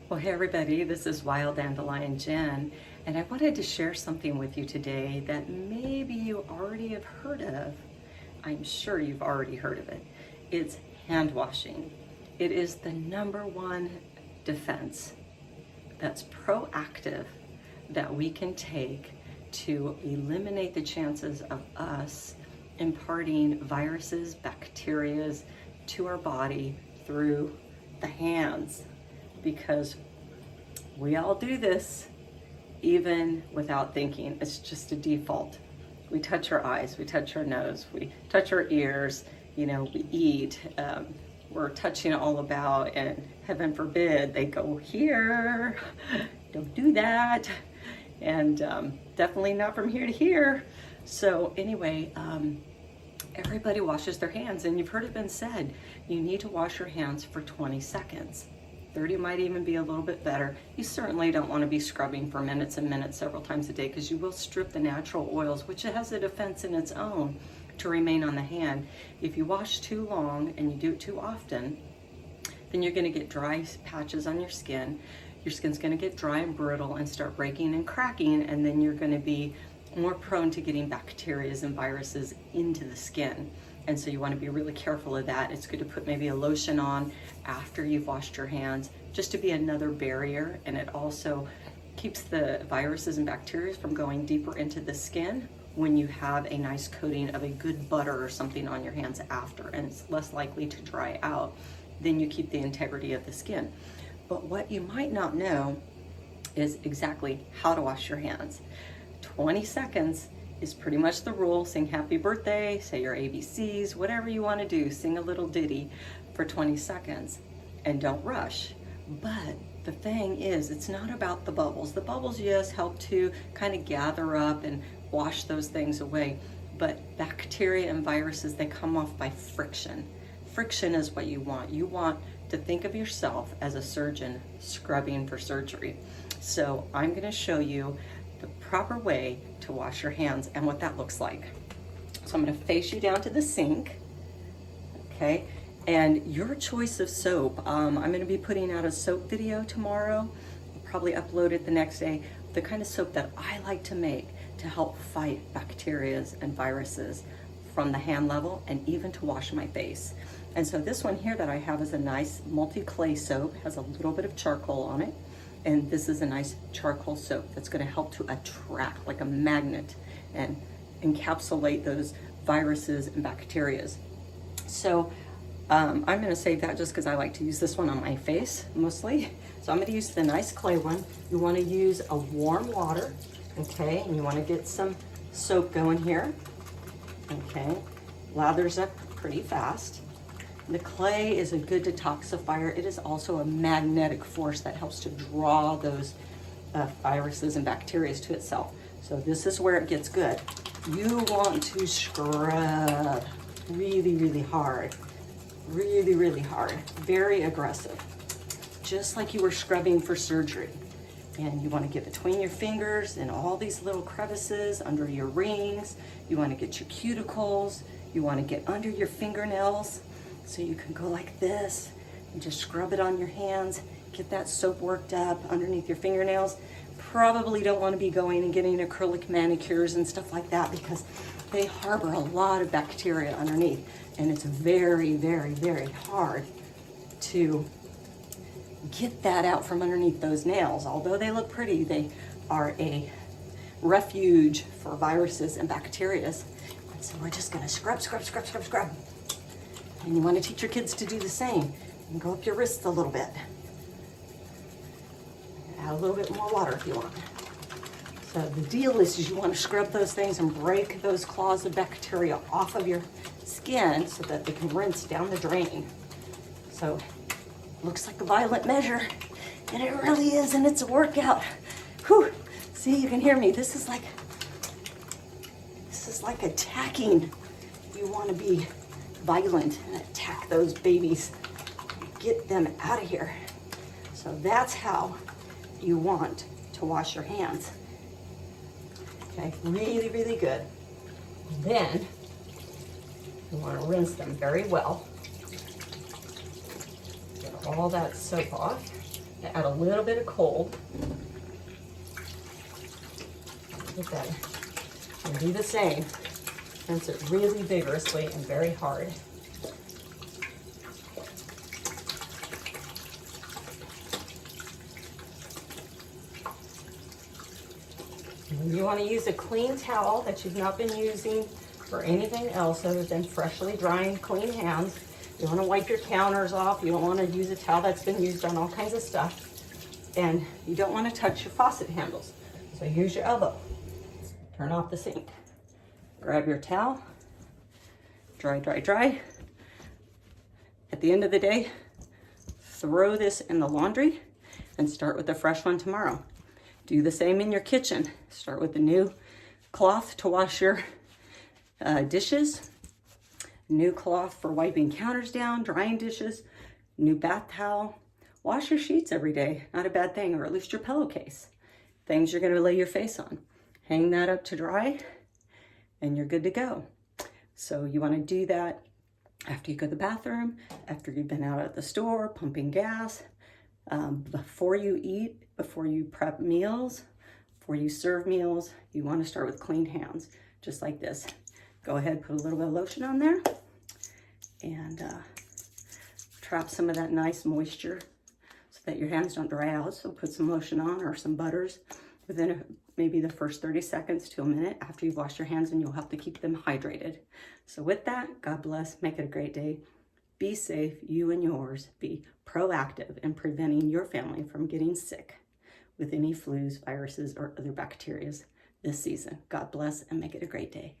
Well, hey everybody, this is Wild Dandelion Jen, and I wanted to share something with you today that maybe you already have heard of. I'm sure you've already heard of it. It's hand washing. It is the #1 defense that's proactive that we can take to eliminate the chances of us imparting viruses, bacteria to our body through the hands. Because we all do this even without thinking. It's just a default. We touch our eyes, we touch our nose, we touch our ears, we eat, we're touching all about, and heaven forbid they go here. Don't do that. And definitely not from here to here. So anyway, everybody washes their hands, and you've heard it been said, you need to wash your hands for 20 seconds. 30 might even be a little bit better. You certainly don't want to be scrubbing for minutes and minutes several times a day, because you will strip the natural oils, which has a defense in its own, to remain on the hand. If you wash too long and you do it too often, then you're going to get dry patches on your skin. Your skin's going to get dry and brittle and start breaking and cracking, and then you're going to be more prone to getting bacteria and viruses into the skin. And so you want to be really careful of that. It's good to put maybe a lotion on after you've washed your hands, just to be another barrier. And it also keeps the viruses and bacteria from going deeper into the skin when you have a nice coating of a good butter or something on your hands after, and it's less likely to dry out. Then you keep the integrity of the skin. But what you might not know is exactly how to wash your hands. 20 seconds is pretty much the rule. Sing happy birthday, say your ABCs, whatever you want to do, sing a little ditty for 20 seconds, and don't rush. But the thing is, it's not about the bubbles. The bubbles, yes, help to kind of gather up and wash those things away, but bacteria and viruses, they come off by friction. Friction is what you want. You want to think of yourself as a surgeon scrubbing for surgery. So I'm going to show you the proper way to wash your hands and what that looks like. So I'm going to face you down to the sink, okay? And your choice of soap, I'm going to be putting out a soap video tomorrow. I'll probably upload it the next day. The kind of soap that I like to make to help fight bacteria and viruses from the hand level, and even to wash my face. And so this one here that I have is a nice multi-clay soap, has a little bit of charcoal on it. And this is a nice charcoal soap that's going to help to attract, like a magnet, and encapsulate those viruses and bacteria. So I'm going to save that just because I like to use this one on my face mostly. So I'm going to use the nice clay one. You want to use a warm water, okay? And you want to get some soap going here, okay? Lathers up pretty fast. The clay is a good detoxifier. It is also a magnetic force that helps to draw those viruses and bacteria to itself. So this is where it gets good. You want to scrub really, really hard. Really, really hard. Very aggressive. Just like you were scrubbing for surgery. And you want to get between your fingers and all these little crevices under your rings. You want to get your cuticles. You want to get under your fingernails. So you can go like this and just scrub it on your hands, get that soap worked up underneath your fingernails. Probably don't want to be going and getting acrylic manicures and stuff like that, because they harbor a lot of bacteria underneath, and it's very, very, very hard to get that out from underneath those nails. Although they look pretty, they are a refuge for viruses and bacteria. And so we're just gonna scrub, scrub, scrub, scrub, scrub. And you want to teach your kids to do the same. And go up your wrists a little bit. Add a little bit more water if you want. So the deal is you want to scrub those things and break those claws of bacteria off of your skin so that they can rinse down the drain. So looks like a violent measure, and it really is, and it's a workout. Whew. See, you can hear me. This is like attacking. You want to be violent and attack those babies, get them out of here. So that's how you want to wash your hands. Okay, really, really good. Then you want to rinse them very well. Get all that soap off. Add a little bit of cold. Get that. And do the same. Rinse it really vigorously and very hard. And you want to use a clean towel that you've not been using for anything else other than freshly drying clean hands. You want to wipe your counters off. You don't want to use a towel that's been used on all kinds of stuff. And you don't want to touch your faucet handles. So use your elbow. Turn off the sink. Grab your towel. Dry, dry, dry. At the end of the day, throw this in the laundry and start with a fresh one tomorrow. Do the same in your kitchen. Start with a new cloth to wash your dishes, new cloth for wiping counters down, drying dishes, new bath towel. Wash your sheets every day, not a bad thing, or at least your pillowcase. Things you're gonna lay your face on. Hang that up to dry and you're good to go. So you wanna do that after you go to the bathroom, after you've been out at the store, pumping gas, before you eat, before you prep meals, before you serve meals. You wanna start with clean hands, just like this. Go ahead, put a little bit of lotion on there and trap some of that nice moisture so that your hands don't dry out. So put some lotion on or some butters within maybe the first 30 seconds to a minute after you've washed your hands, and you'll have to keep them hydrated. So with that, God bless, make it a great day. Be safe, you and yours. Be proactive in preventing your family from getting sick with any flus, viruses, or other bacteria this season. God bless and make it a great day.